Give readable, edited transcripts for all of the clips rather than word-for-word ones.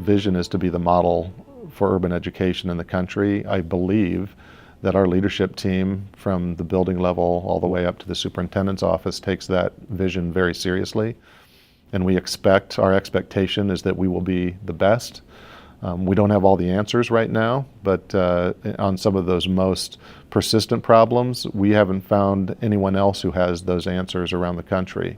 vision is to be the model for urban education in the country. I believe that our leadership team, from the building level all the way up to the superintendent's office, takes that vision very seriously. And our expectation is that we will be the best. We don't have all the answers right now, but on some of those most persistent problems, we haven't found anyone else who has those answers around the country.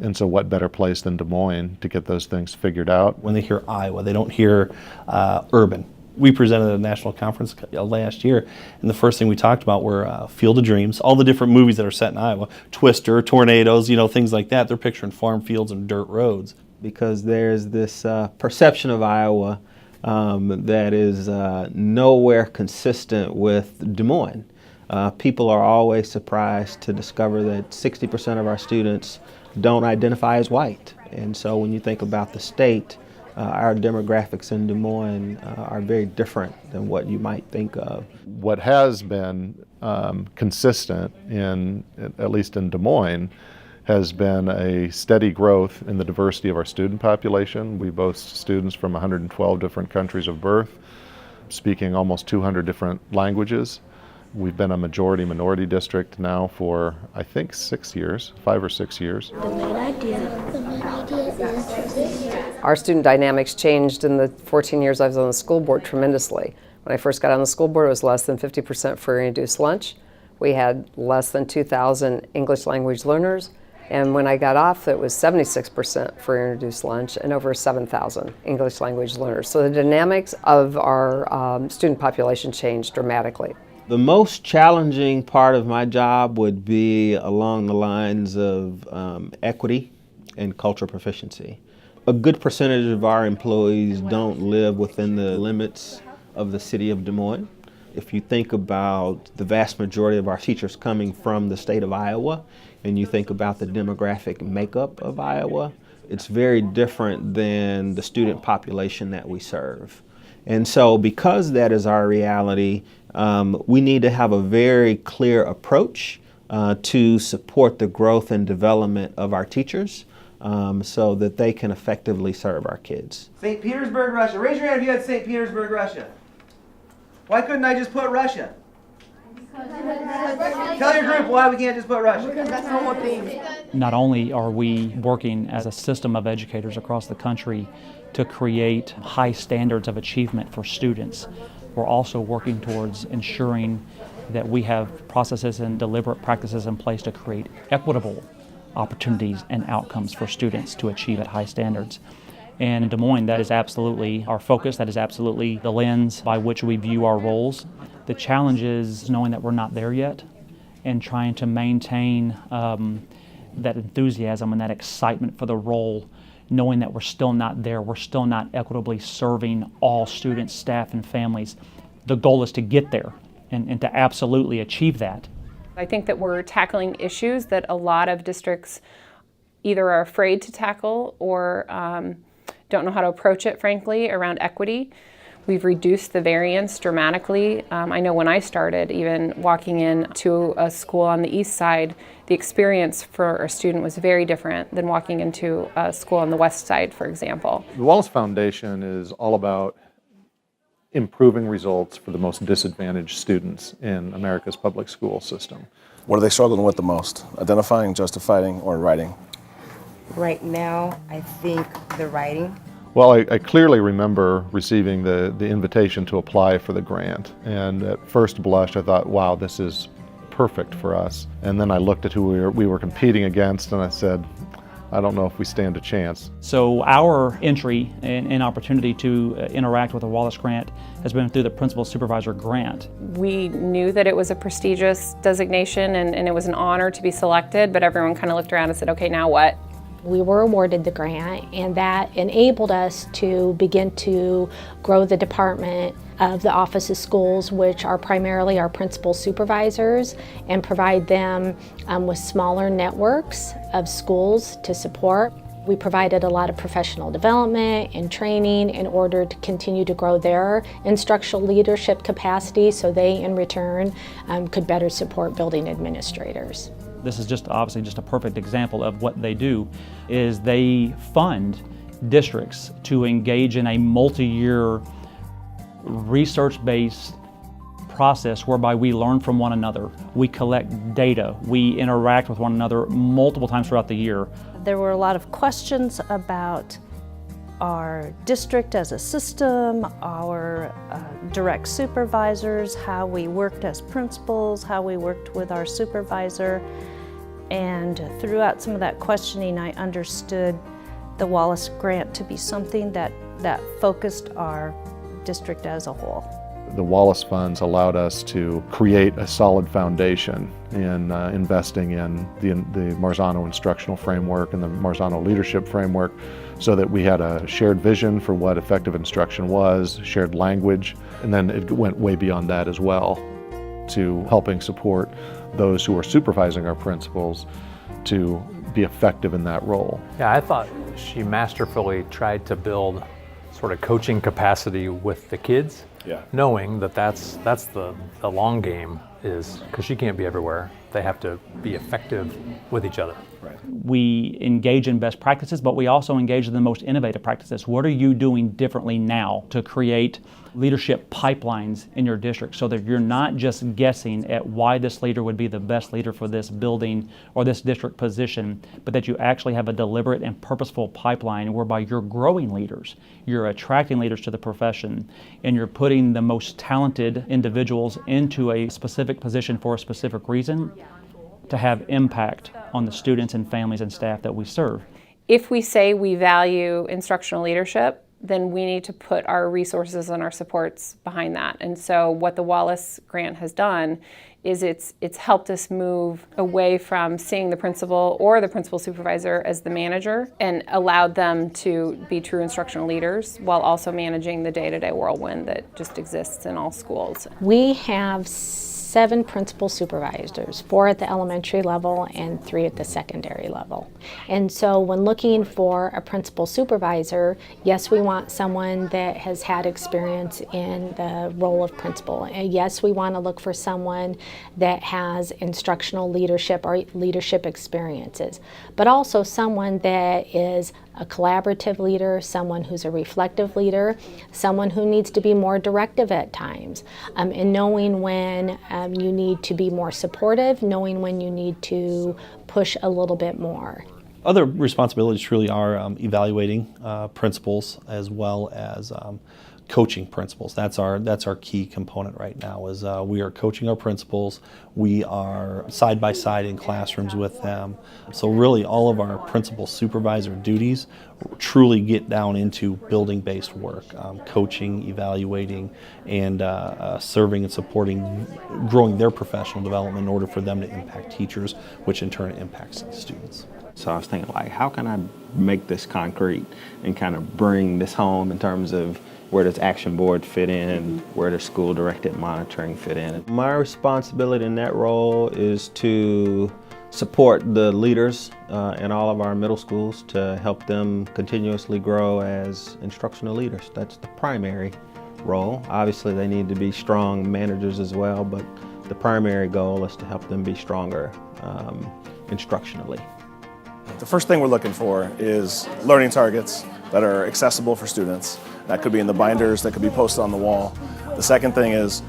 And so what better place than Des Moines to get those things figured out? When they hear Iowa, they don't hear urban. We presented at a national conference last year, and the first thing we talked about were Field of Dreams, all the different movies that are set in Iowa, Twister, tornadoes, things like that. They're picturing farm fields and dirt roads. Because there's this perception of Iowa that is nowhere consistent with Des Moines. People are always surprised to discover that 60% of our students don't identify as white. And so when you think about the state, our demographics in Des Moines are very different than what you might think of. What has been consistent, at least in Des Moines, has been a steady growth in the diversity of our student population. We boast students from 112 different countries of birth, speaking almost 200 different languages. We've been a majority-minority district now for, I think, 5 or 6 years. The main idea is our student dynamics changed in the 14 years I was on the school board tremendously. When I first got on the school board, it was less than 50% free and reduced lunch. We had less than 2,000 English language learners. And when I got off, it was 76% free and reduced lunch and over 7,000 English language learners. So the dynamics of our student population changed dramatically. The most challenging part of my job would be along the lines of equity and cultural proficiency. A good percentage of our employees don't live within the limits of the city of Des Moines. If you think about the vast majority of our teachers coming from the state of Iowa, and you think about the demographic makeup of Iowa, it's very different than the student population that we serve. And so because that is our reality, we need to have a very clear approach to support the growth and development of our teachers so that they can effectively serve our kids. St. Petersburg, Russia. Raise your hand if you had St. Petersburg, Russia. Why couldn't I just put Russia? Tell your group why we can't just put Russia. because that's normal thing. Not only are we working as a system of educators across the country to create high standards of achievement for students, we're also working towards ensuring that we have processes and deliberate practices in place to create equitable opportunities and outcomes for students to achieve at high standards. And in Des Moines, that is absolutely our focus, that is absolutely the lens by which we view our roles. The challenge is knowing that we're not there yet and trying to maintain that enthusiasm and that excitement for the role, knowing that we're still not there, we're still not equitably serving all students, staff, and families. The goal is to get there and to absolutely achieve that. I think that we're tackling issues that a lot of districts either are afraid to tackle or don't know how to approach it, frankly, around equity. We've reduced the variance dramatically. I know when I started, even walking into a school on the east side, the experience for a student was very different than walking into a school on the west side, for example. The Wallace Foundation is all about improving results for the most disadvantaged students in America's public school system. What are they struggling with the most? Identifying, justifying, or writing? Right now, I think the writing. Well, I clearly remember receiving the invitation to apply for the grant, and at first blush I thought, wow, this is perfect for us. And then I looked at who we were competing against and I said, I don't know if we stand a chance. So our entry and opportunity to interact with the Wallace Grant has been through the Principal Supervisor Grant. We knew that it was a prestigious designation and it was an honor to be selected, but everyone kind of looked around and said, okay, now what? We were awarded the grant, and that enabled us to begin to grow the department of the Office of Schools, which are primarily our principal supervisors, and provide them with smaller networks of schools to support. We provided a lot of professional development and training in order to continue to grow their instructional leadership capacity so they, in return, could better support building administrators. This is obviously just a perfect example of what they do, is they fund districts to engage in a multi-year research-based process whereby we learn from one another, we collect data, we interact with one another multiple times throughout the year. There were a lot of questions about our district as a system, our direct supervisors, how we worked as principals, how we worked with our supervisor. And throughout some of that questioning, I understood the Wallace Grant to be something that focused our district as a whole. The Wallace funds allowed us to create a solid foundation in investing in the Marzano instructional framework and the Marzano leadership framework, so that we had a shared vision for what effective instruction was, shared language, and then it went way beyond that as well to helping support those who are supervising our principals to be effective in that role. Yeah, I thought she masterfully tried to build sort of coaching capacity with the kids, knowing that that's the long game, is because she can't be everywhere. They have to be effective with each other. Right. We engage in best practices, but we also engage in the most innovative practices. What are you doing differently now to create leadership pipelines in your district so that you're not just guessing at why this leader would be the best leader for this building or this district position, but that you actually have a deliberate and purposeful pipeline whereby you're growing leaders, you're attracting leaders to the profession, and you're putting the most talented individuals into a specific position for a specific reason to have impact on the students and families and staff that we serve. If we say we value instructional leadership, then we need to put our resources and our supports behind that. And so what the Wallace Grant has done is it's helped us move away from seeing the principal or the principal supervisor as the manager and allowed them to be true instructional leaders while also managing the day-to-day whirlwind that just exists in all schools. We have 7 principal supervisors, 4 at the elementary level and 3 at the secondary level. And so when looking for a principal supervisor, yes, we want someone that has had experience in the role of principal. And yes, we want to look for someone that has instructional leadership or leadership experiences, but also someone that is a collaborative leader, someone who's a reflective leader, someone who needs to be more directive at times, and knowing when you need to be more supportive, knowing when you need to push a little bit more. Other responsibilities truly are evaluating principals as well as coaching principals. That's our key component right now. Is we are coaching our principals. We are side by side in classrooms with them. So really, all of our principal supervisor duties truly get down into building-based work, coaching, evaluating, and serving and supporting, growing their professional development in order for them to impact teachers, which in turn impacts students. So I was thinking, like, how can I make this concrete and kind of bring this home in terms of where does Action Board fit in, where does school-directed monitoring fit in? My responsibility in that role is to support the leaders in all of our middle schools to help them continuously grow as instructional leaders. That's the primary role. Obviously, they need to be strong managers as well, but the primary goal is to help them be stronger instructionally. The first thing we're looking for is learning targets that are accessible for students. That could be in the binders, that could be posted on the wall. The second thing is,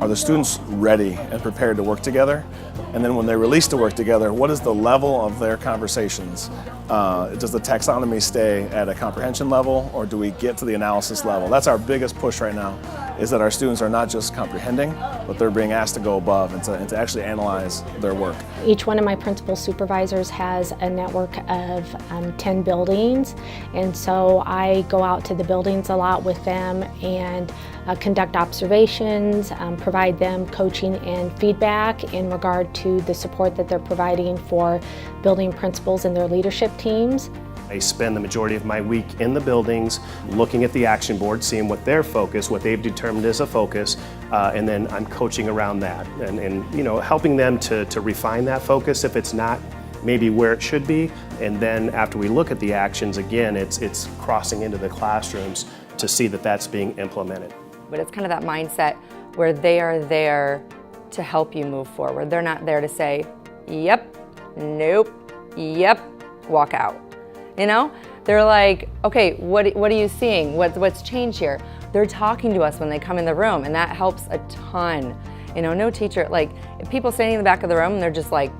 are the students ready and prepared to work together? And then when they're released to work together, what is the level of their conversations? Does the taxonomy stay at a comprehension level, or do we get to the analysis level? That's our biggest push right now, is that our students are not just comprehending, but they're being asked to go above and to actually analyze their work. Each one of my principal supervisors has a network of 10 buildings, and so I go out to the buildings a lot with them and conduct observations, provide them coaching and feedback in regard to the support that they're providing for building principals and their leadership teams. I spend the majority of my week in the buildings looking at the action board, seeing what their focus, what they've determined as a focus, and then I'm coaching around that and you know, helping them to refine that focus if it's not maybe where it should be. And then after we look at the actions again, it's crossing into the classrooms to see that that's being implemented. But it's kind of that mindset where they are there to help you move forward. They're not there to say, yep, nope, yep, walk out. You know, They're like, okay, what are you seeing? What's changed here? They're talking to us when they come in the room, and that helps a ton. You know, no teacher, like, if people standing in the back of the room and they're just like,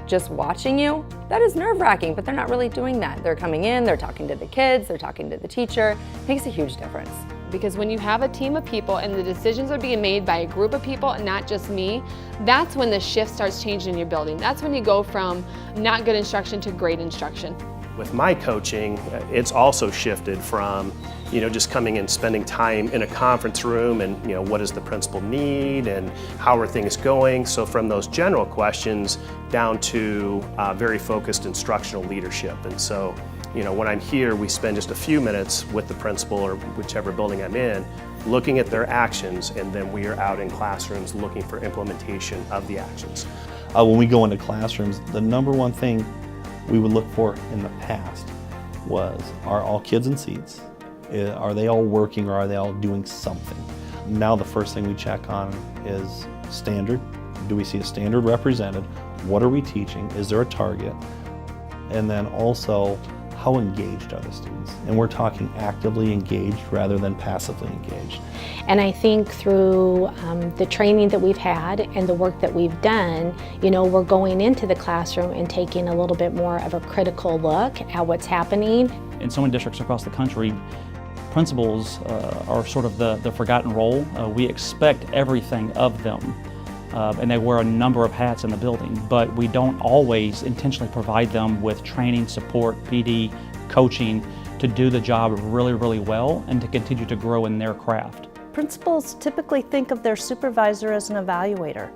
just watching you, that is nerve-wracking, but they're not really doing that. They're coming in, they're talking to the kids, they're talking to the teacher. It makes a huge difference. Because when you have a team of people and the decisions are being made by a group of people and not just me, that's when the shift starts changing in your building. That's when you go from not good instruction to great instruction. With my coaching, it's also shifted from, you know, just coming and spending time in a conference room and, you know, what does the principal need and how are things going? So from those general questions down to very focused instructional leadership. And so, you know, when I'm here, we spend just a few minutes with the principal or whichever building I'm in, looking at their actions, and then we are out in classrooms looking for implementation of the actions. When we go into classrooms, the number one thing we would look for in the past was, are all kids in seats? Are they all working, or are they all doing something? Now the first thing we check on is standard. Do we see a standard represented? What are we teaching? Is there a target? And then also, how engaged are the students? And we're talking actively engaged rather than passively engaged. And I think through the training that we've had and the work that we've done, you know, we're going into the classroom and taking a little bit more of a critical look at what's happening. In so many districts across the country, principals are sort of the forgotten role. We expect everything of them. And they wear a number of hats in the building, but we don't always intentionally provide them with training, support, PD, coaching to do the job really, really well and to continue to grow in their craft. Principals typically think of their supervisor as an evaluator.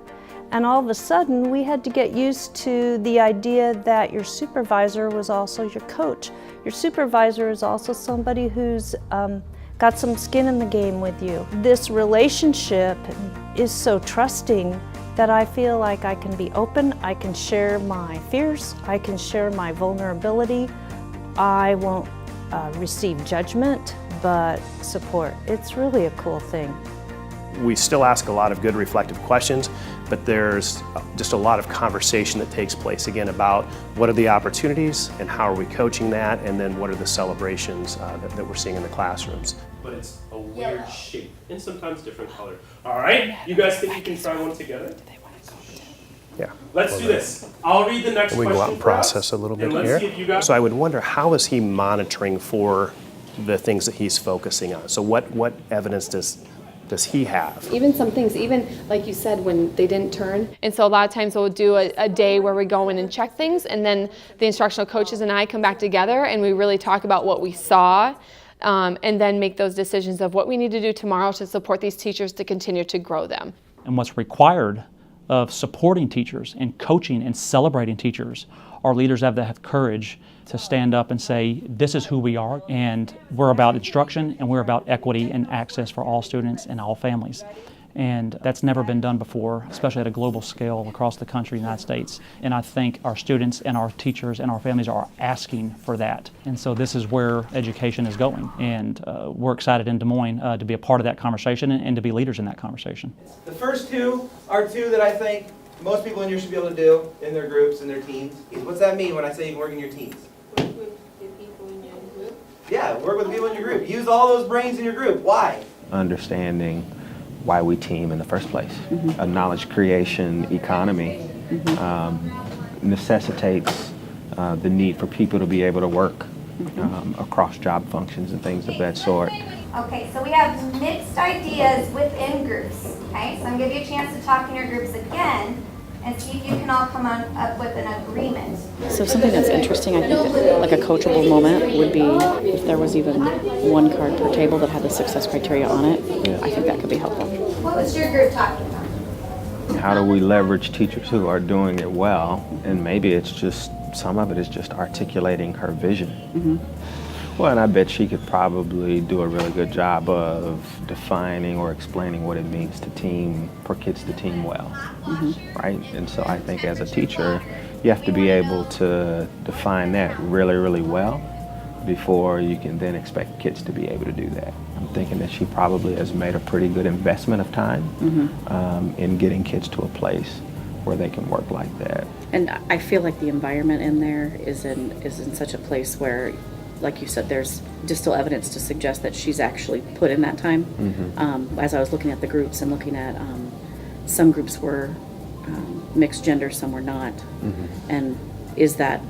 And all of a sudden, we had to get used to the idea that your supervisor was also your coach. Your supervisor is also somebody who's got some skin in the game with you. This relationship is so trusting that I feel like I can be open, I can share my fears, I can share my vulnerability. I won't receive judgment, but support. It's really a cool thing. We still ask a lot of good reflective questions, but there's just a lot of conversation that takes place, again, about what are the opportunities and how are we coaching that, and then what are the celebrations that we're seeing in the classrooms. But it's a weird shape and sometimes different color. All right, you guys think you can try one together? Yeah. Let's do this. I'll read the next We question go out and for us, process a little bit and let's here. see if you guys. So I would wonder, how is he monitoring for the things that he's focusing on? So what evidence does he have? Even some things, even like you said, when they didn't turn. And so a lot of times we'll do a day where we go in and check things, and then the instructional coaches and I come back together and we really talk about what we saw, and then make those decisions of what we need to do tomorrow to support these teachers to continue to grow them. And what's required of supporting teachers and coaching and celebrating teachers, our leaders have to have courage to stand up and say, this is who we are, and we're about instruction, and we're about equity and access for all students and all families. And that's never been done before, especially at a global scale across the country, United States. And I think our students and our teachers and our families are asking for that. And so this is where education is going. And we're excited in Des Moines to be a part of that conversation and to be leaders in that conversation. The first two are two that I think most people in here should be able to do in their groups and their teams. What's that mean when I say you can work in your teams? Work with the people in your group. Yeah, work with the people in your group. Use all those brains in your group. Why? Understanding why we team in the first place. A knowledge creation economy necessitates the need for people to be able to work across job functions and things of that sort. Okay, so we have mixed ideas within groups. Okay, so I'm gonna give you a chance to talk in your groups again and see if you can all come up with an agreement. So something that's interesting, I think, that, like a coachable moment would be if there was even one card per table that had the success criteria on it. Yeah. I think that could be helpful. What was your group talking about? How do we leverage teachers who are doing it well? And maybe it's just, some of it is just articulating her vision. Well, and I bet she could probably do a really good job of defining or explaining what it means to team, for kids to team well, right? And so I think as a teacher, you have to be able to define that really, really well before you can then expect kids to be able to do that. I'm thinking that she probably has made a pretty good investment of time in getting kids to a place where they can work like that. And I feel like the environment in there is in such a place where, like you said, there's just still evidence to suggest that she's actually put in that time. As I was looking at the groups and looking at some groups were mixed gender, some were not. And is that,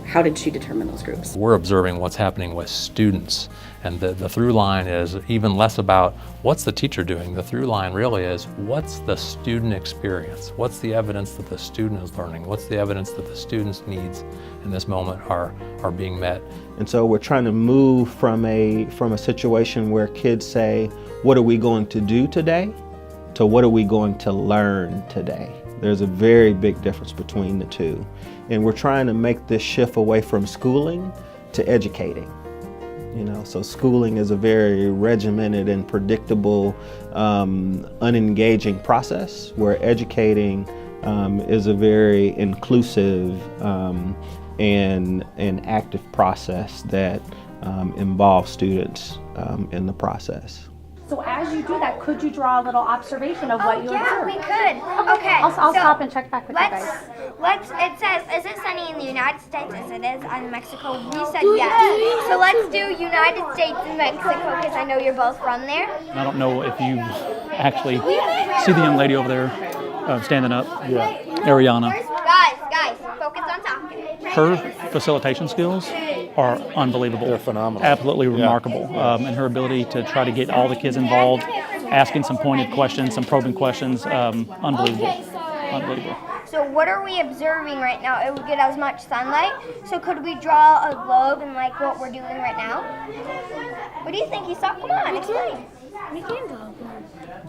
how did she determine those groups? We're observing what's happening with students, and the through line is even less about what's the teacher doing. The through line really is what's the student experience? What's the evidence that the student is learning? What's the evidence that the student's needs in this moment are being met? And so we're trying to move from a situation where kids say, what are we going to do today, to what are we going to learn today? There's a very big difference between the two. And we're trying to make this shift away from schooling to educating. You know, so schooling is a very regimented and predictable, unengaging process, where educating is a very inclusive and active process that involves students in the process. So as you do that, could you draw a little observation of what you observed? We could. Okay. I'll stop and check back with you guys. It says, is it sunny in the United States as it is in Mexico? We said yes. So let's do United States and Mexico, because I know you're both from there. I don't know if you actually see the young lady over there standing up. Yeah. Ariana. Guys, focus on talking. Her facilitation skills are unbelievable. They're phenomenal. Absolutely remarkable. And her ability to try to get all the kids involved, asking some pointed questions, some probing questions, unbelievable. Unbelievable. So what are we observing right now? It would get as much sunlight. So could we draw a globe and like what we're doing right now? What do you think you saw? Come on, explain. We can draw a globe.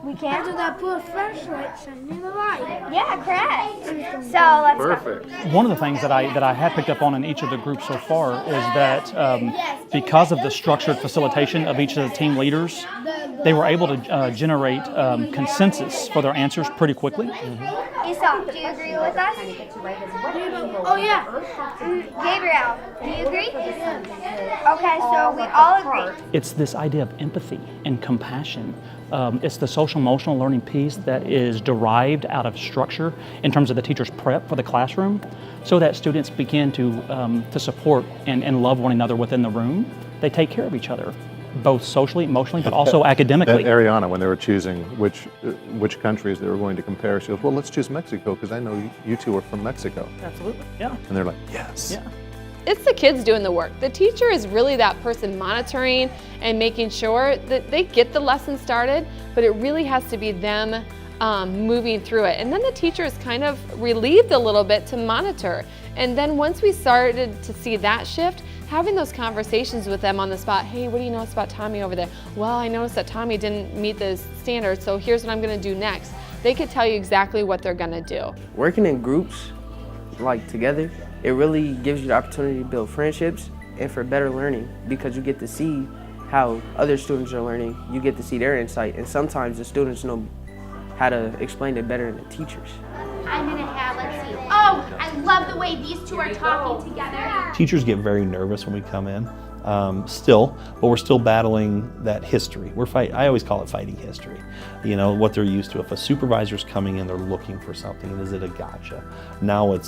We can? After that put flashlight shining the light. Yeah, correct. So let's Perfect. One of the things that I have picked up on in each of the groups so far is that because of the structured facilitation of each of the team leaders, they were able to generate consensus for their answers pretty quickly. Esau, do you agree with us? Oh yeah. Gabriel, do you agree? Okay, so we all agree. It's this idea of empathy and compassion. It's the social emotional learning piece that is derived out of structure in terms of the teacher's prep for the classroom, so that students begin to support and love one another within the room. They take care of each other, both socially, emotionally, but also academically. Ariana, when they were choosing which countries they were going to compare, she goes, well, let's choose Mexico, because I know you two are from Mexico. Absolutely. Yeah. And they're like, yes. Yeah. It's the kids doing the work. The teacher is really that person monitoring and making sure that they get the lesson started, but it really has to be them moving through it. And then the teacher is kind of relieved a little bit to monitor. And then once we started to see that shift, having those conversations with them on the spot, hey, what do you notice about Tommy over there? Well, I noticed that Tommy didn't meet the standards, so here's what I'm gonna do next. They could tell you exactly what they're gonna do. Working in groups, like together, it really gives you the opportunity to build friendships and for better learning, because you get to see how other students are learning. You get to see their insight, and sometimes the students know how to explain it better than the teachers. I'm gonna have, let's see. Oh, I love the way these two are talking together. Teachers get very nervous when we come in, but we're still battling that history. I always call it fighting history. You know, what they're used to. If a supervisor's coming in, they're looking for something, and is it a gotcha? Now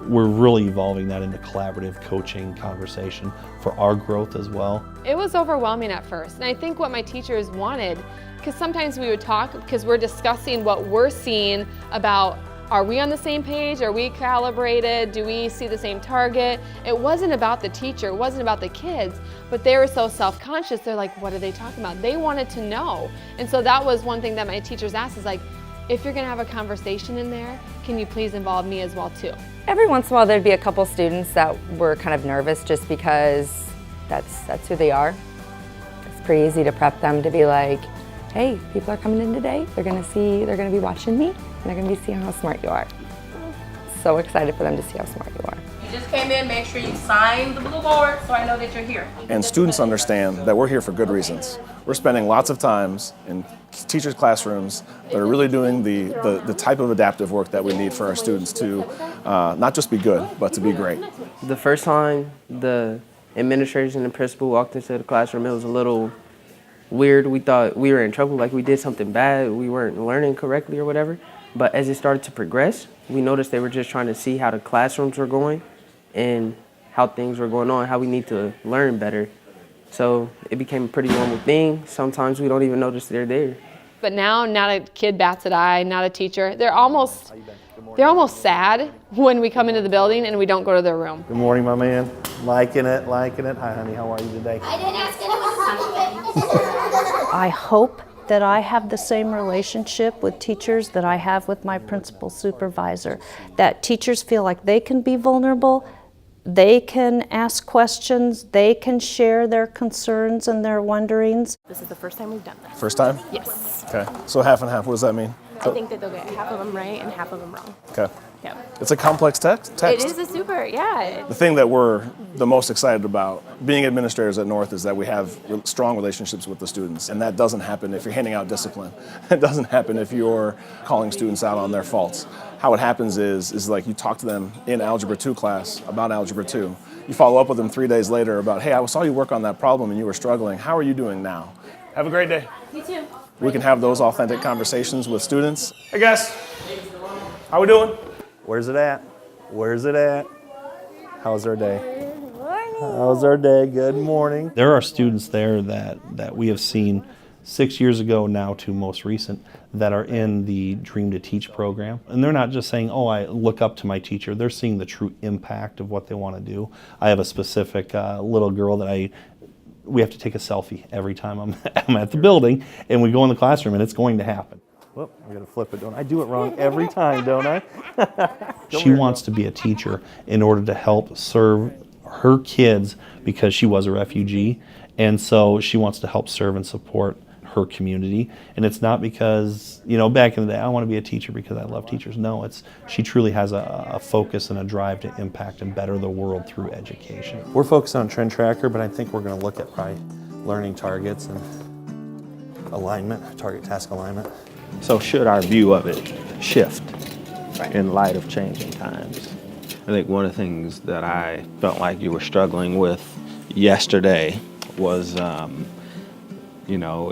we're really evolving that into collaborative coaching conversation for our growth as well. It was overwhelming at first, and I think what my teachers wanted, because sometimes we would talk, because we're discussing what we're seeing about, are we on the same page? Are we calibrated? Do we see the same target? It wasn't about the teacher, it wasn't about the kids, but they were so self-conscious. They're like, what are they talking about? They wanted to know. And so that was one thing that my teachers asked, is like, if you're gonna have a conversation in there, can you please involve me as well too? Every once in a while there'd be a couple students that were kind of nervous, just because that's who they are. It's pretty easy to prep them to be like, hey, people are coming in today, they're gonna be watching me, and they're gonna be seeing how smart you are. So excited for them to see how smart you are. You just came in, make sure you sign the blue board so I know that you're here. And students understand that we're here for good reasons. We're spending lots of times in teachers' classrooms that are really doing the type of adaptive work that we need for our students to not just be good, but to be great. The first time the administrators and the principal walked into the classroom, it was a little weird. We thought we were in trouble, like we did something bad, we weren't learning correctly or whatever. But as it started to progress, we noticed they were just trying to see how the classrooms were going and how things were going on, how we need to learn better. So it became a pretty normal thing. Sometimes we don't even notice they're there. But now, not a kid bats an eye, not a teacher. They're almost sad when we come into the building and we don't go to their room. Good morning, my man. Liking it, liking it. Hi, honey, how are you today? I didn't ask anyone to do it. I hope that I have the same relationship with teachers that I have with my principal supervisor, that teachers feel like they can be vulnerable, they can ask questions, they can share their concerns and their wonderings. This is the first time we've done this. First time? Yes. Okay. So half and half, what does that mean? I think that they'll get half of them right and half of them wrong. Okay. Yeah. It's a complex text. It is a super, yeah. The thing that we're the most excited about being administrators at North is that we have strong relationships with the students, and that doesn't happen if you're handing out discipline. It doesn't happen if you're calling students out on their faults. How it happens is like you talk to them in Algebra 2 class about Algebra 2. You follow up with them 3 days later about, hey, I saw you work on that problem and you were struggling. How are you doing now? Have a great day. You too. We can have those authentic conversations with students. Hey guys, how we doing? Where's it at? Where's it at? How's our day? How's our day? Good morning. There are students there that we have seen 6 years ago now to most recent that are in the Dream to Teach program. And they're not just saying, oh, I look up to my teacher. They're seeing the true impact of what they want to do. I have a specific little girl that we have to take a selfie every time I'm at the building, and we go in the classroom, and it's going to happen. Whoop, I'm going to flip it, don't I? I do it wrong every time, don't I? She wants to be a teacher in order to help serve her kids because she was a refugee, and so she wants to help serve and support her community. And it's not because, back in the day, I want to be a teacher because I love teachers. No, she truly has a focus and a drive to impact and better the world through education. We're focused on Trend Tracker, but I think we're going to look at probably learning targets and alignment, target task alignment. So should our view of it shift in light of changing times? I think one of the things that I felt like you were struggling with yesterday was,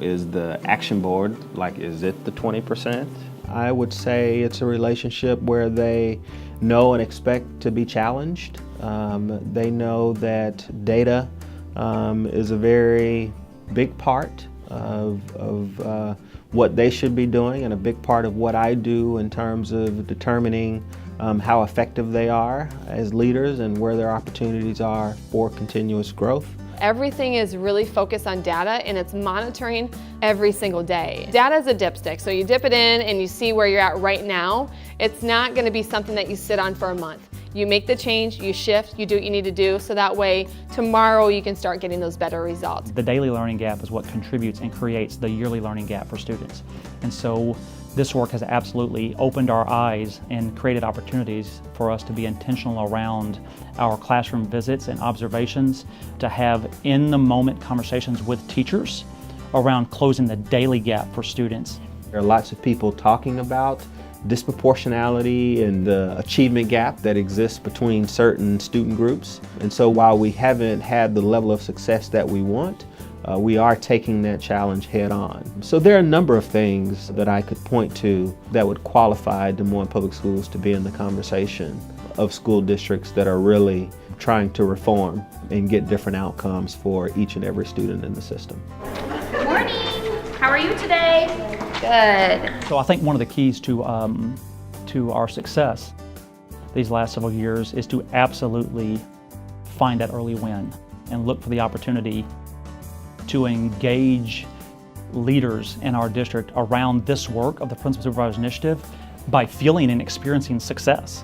is the action board, is it the 20%? I would say it's a relationship where they know and expect to be challenged. They know that data is a very big part of what they should be doing and a big part of what I do in terms of determining how effective they are as leaders and where their opportunities are for continuous growth. Everything is really focused on data, and it's monitoring every single day. Data is a dipstick, so you dip it in and you see where you're at right now. It's not going to be something that you sit on for a month. You make the change, you shift, you do what you need to do, so that way tomorrow you can start getting those better results. The daily learning gap is what contributes and creates the yearly learning gap for students. And so this work has absolutely opened our eyes and created opportunities for us to be intentional around our classroom visits and observations, to have in-the-moment conversations with teachers around closing the daily gap for students. There are lots of people talking about disproportionality and the achievement gap that exists between certain student groups. And so while we haven't had the level of success that we want, we are taking that challenge head on. So there are a number of things that I could point to that would qualify Des Moines Public Schools to be in the conversation of school districts that are really trying to reform and get different outcomes for each and every student in the system. Good morning. How are you today? Good. So I think one of the keys to our success these last several years is to absolutely find that early win and look for the opportunity to engage leaders in our district around this work of the Principal Supervisors Initiative by feeling and experiencing success.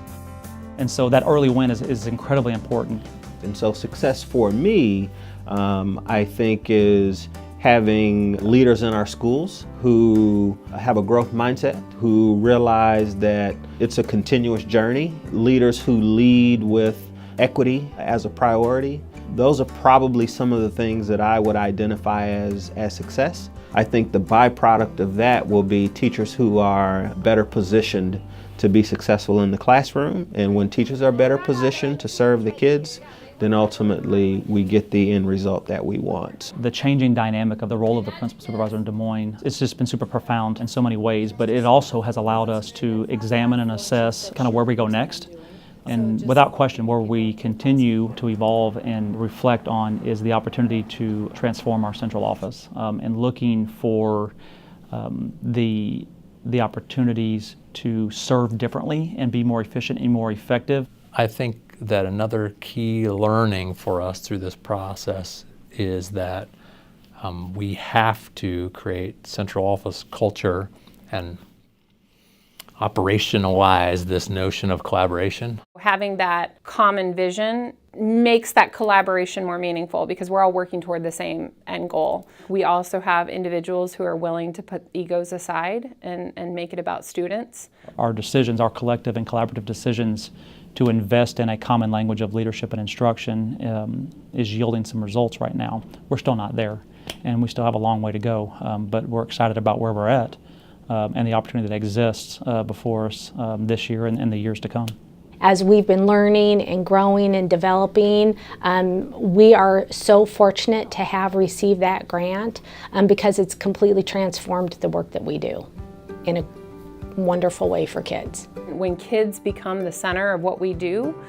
And so that early win is incredibly important. And so success for me, I think, is having leaders in our schools who have a growth mindset, who realize that it's a continuous journey, leaders who lead with equity as a priority. Those are probably some of the things that I would identify as success. I think the byproduct of that will be teachers who are better positioned to be successful in the classroom. And when teachers are better positioned to serve the kids, then ultimately we get the end result that we want. The changing dynamic of the role of the principal supervisor in Des Moines, it's just been super profound in so many ways, but it also has allowed us to examine and assess kind of where we go next. And without question, where we continue to evolve and reflect on is the opportunity to transform our central office, and looking for the opportunities to serve differently and be more efficient and more effective. I think that another key learning for us through this process is that we have to create central office culture and operationalize this notion of collaboration. Having that common vision makes that collaboration more meaningful because we're all working toward the same end goal. We also have individuals who are willing to put egos aside and make it about students. Our decisions, our collective and collaborative decisions to invest in a common language of leadership and instruction is yielding some results right now. We're still not there, and we still have a long way to go, but we're excited about where we're at and the opportunity that exists before us this year and the years to come. As we've been learning and growing and developing, we are so fortunate to have received that grant because it's completely transformed the work that we do in a wonderful way for kids. When kids become the center of what we do,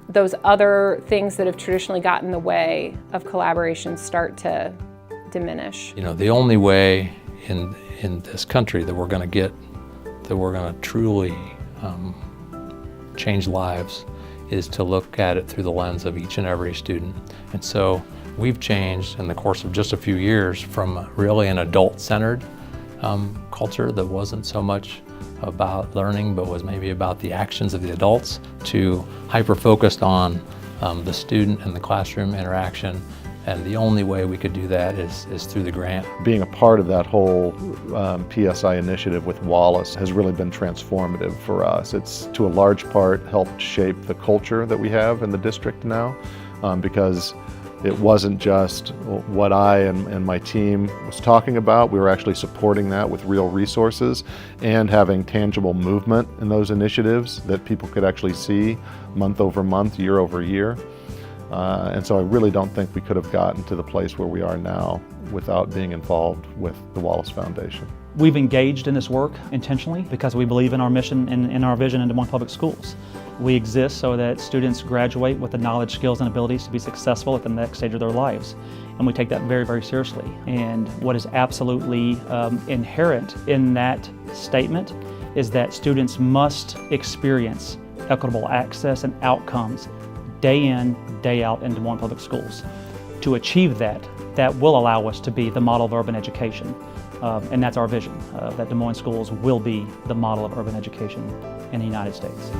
those other things that have traditionally gotten in the way of collaboration start to diminish. You know, the only way in this country that we're going to truly change lives is to look at it through the lens of each and every student. And so we've changed in the course of just a few years from really an adult-centered culture that wasn't so much about learning but was maybe about the actions of the adults to hyper-focused on the student and the classroom interaction. And the only way we could do that is through the grant. Being a part of that whole PSI initiative with Wallace has really been transformative for us. It's to a large part helped shape the culture that we have in the district now, because it wasn't just what I and my team was talking about. We were actually supporting that with real resources and having tangible movement in those initiatives that people could actually see month over month, year over year. And so I really don't think we could have gotten to the place where we are now without being involved with the Wallace Foundation. We've engaged in this work intentionally because we believe in our mission and in our vision in Des Moines Public Schools. We exist so that students graduate with the knowledge, skills, and abilities to be successful at the next stage of their lives. And we take that very, very seriously. And what is absolutely inherent in that statement is that students must experience equitable access and outcomes day in, day out in Des Moines Public Schools. To achieve that will allow us to be the model of urban education. And that's our vision, that Des Moines schools will be the model of urban education in the United States.